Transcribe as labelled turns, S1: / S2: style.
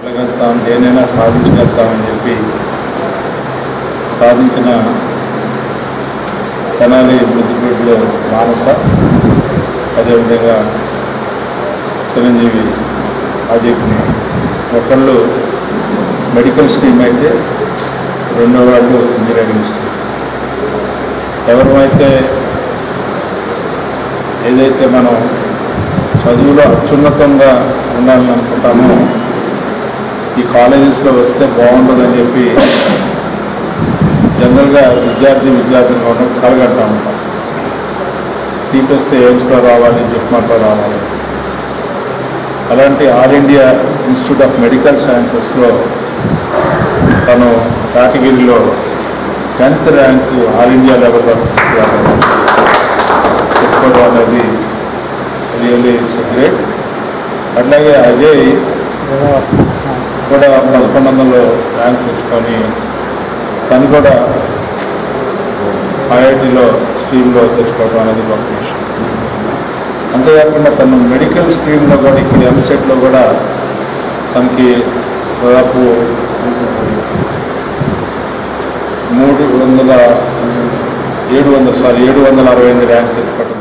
S1: వెళ్ళగలుగుతాం, దేనైనా సాధించగలుగుతామని చెప్పి సాధించిన తెనాలి ముద్దుపేటలో మానస, అదేవిధంగా చిరంజీవి అజయ్ని ఒకళ్ళు మెడికల్ స్ట్రీమ్ అయితే రెండో వాళ్ళు ఇంజనీరింగ్ స్ట్రీమ్. ఎవరైతే ఏదైతే మనం చదువులో అత్యున్నతంగా ఉండాలని అనుకుంటామో ఈ కాలేజెస్లో వస్తే బాగుంటుందని చెప్పి జనరల్గా విద్యార్థులు కలగంటూ ఉంటాం. సీట్ వస్తే ఎయిమ్స్లో రావాలి, జిప్మార్లో రావాలి. అలాంటి all India institute of medical సైన్సెస్లో తను కేటగిరీలో 10th ర్యాంకు ఆల్ ఇండియా లెవెల్లో చెప్పుకోవడం అనేది రియల్లీ ఇట్స్ గ్రేట్. అట్లాగే అజయ్ కూడా 1100 ర్యాంక్ తెచ్చుకొని తను కూడా ఐఐటీలో స్ట్రీమ్లో తెచ్చుకోవడం అనేది గొప్ప విషయం. అంతేకాకుండా తను మెడికల్ స్ట్రీమ్లో కూడా ఇక్కడ ఎంసెట్లో కూడా తనకి దాదాపు 768 ర్యాంక్ తెచ్చుకోవడం